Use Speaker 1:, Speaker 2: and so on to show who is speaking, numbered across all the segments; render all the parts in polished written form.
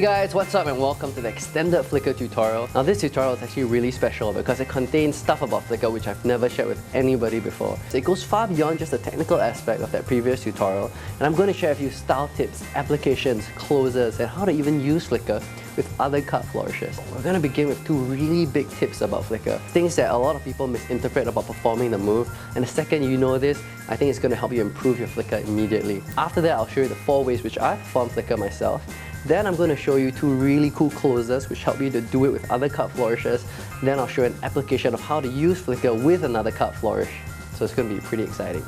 Speaker 1: guys, what's up and welcome to the extended Flicker tutorial. Now this tutorial is actually really special because it contains stuff about Flicker which I've never shared with anybody before. So it goes far beyond just the technical aspect of that previous tutorial, and I'm going to share with you style tips, applications, closers, and how to even use Flicker with other card flourishes. We're going to begin with two really big tips about Flicker, things that a lot of people misinterpret about performing the move, and the second you know this, I think it's going to help you improve your Flicker immediately. After that, I'll show you the 4 ways which I perform Flicker myself. Then I'm going to show you two really cool closers which help you to do it with other card flourishes. Then I'll show you an application of how to use Flicker with another card flourish. So it's going to be pretty exciting.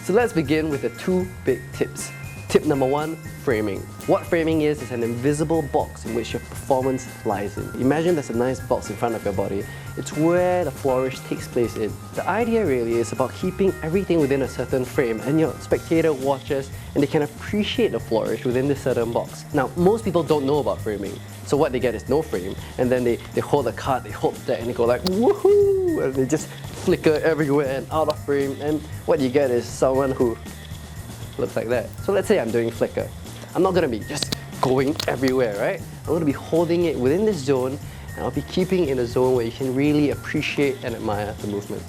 Speaker 1: So let's begin with the two big tips. Tip number 1, framing. What framing is an invisible box in which your performance lies in. Imagine there's a nice box in front of your body. It's where the flourish takes place in. The idea really is about keeping everything within a certain frame, and your spectator watches and they can appreciate the flourish within this certain box. Now, most people don't know about framing, so what they get is no frame, and then they hold the card, they hold that, and they go like woohoo, and they just flicker everywhere and out of frame, and what you get is someone who looks like that. So let's say I'm doing Flicker. I'm not going to be just going everywhere, right? I'm going to be holding it within this zone, and I'll be keeping it in a zone where you can really appreciate and admire the movement.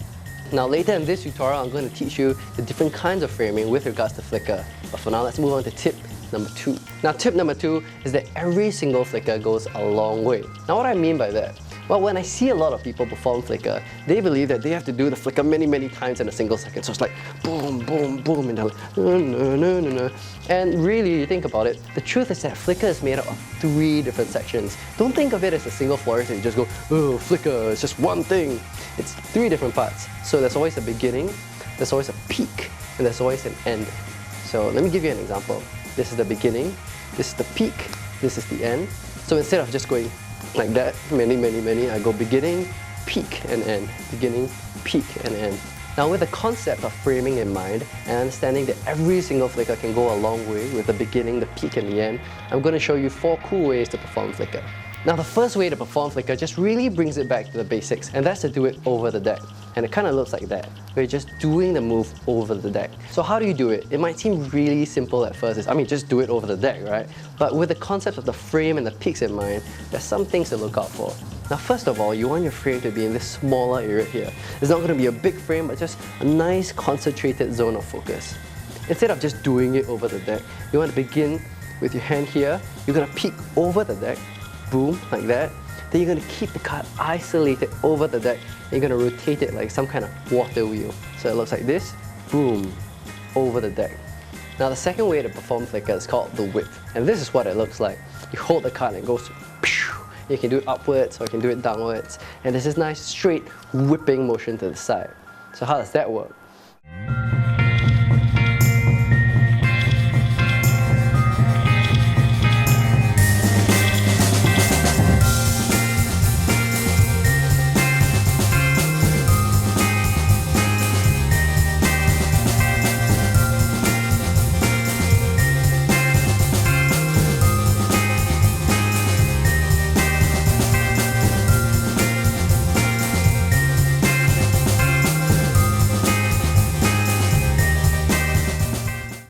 Speaker 1: Now later in this tutorial, I'm going to teach you the different kinds of framing with regards to Flicker. But for now, let's move on to tip number 2. Now tip number 2 is that every single Flicker goes a long way. Now what do I mean by that? Well, when I see a lot of people perform Flicker, they believe that they have to do the Flicker many times in a single second. So it's like boom, boom, boom, and they're like no. And really, you think about it, the truth is that Flicker is made up of 3 different sections. Don't think of it as a single flourish that you just go, oh, Flicker, it's just one thing. It's 3 different parts. So there's always a beginning, there's always a peak, and there's always an end. So let me give you an example. This is the beginning, this is the peak, this is the end. So instead of just going like that, many, I go beginning, peak, and end. Beginning, peak, and end. Now with the concept of framing in mind, and understanding that every single Flicker can go a long way with the beginning, the peak, and the end, I'm going to show you 4 cool ways to perform Flicker. Now the first way to perform Flicker just really brings it back to the basics, and that's to do it over the deck. And it kind of looks like that, where you're just doing the move over the deck. So how do you do it? It might seem really simple at first. I mean, just do it over the deck, right? But with the concept of the frame and the peaks in mind, there's some things to look out for. Now first of all, you want your frame to be in this smaller area here. It's not going to be a big frame, but just a nice concentrated zone of focus. Instead of just doing it over the deck, you want to begin with your hand here. You're going to peek over the deck, boom, like that. Then you're going to keep the card isolated over the deck, and you're going to rotate it like some kind of water wheel. So it looks like this, boom, over the deck. Now the second way to perform Flicker is called the whip, and this is what it looks like. You hold the card and it goes pew. You can do it upwards or you can do it downwards, and there's this nice straight whipping motion to the side. So how does that work?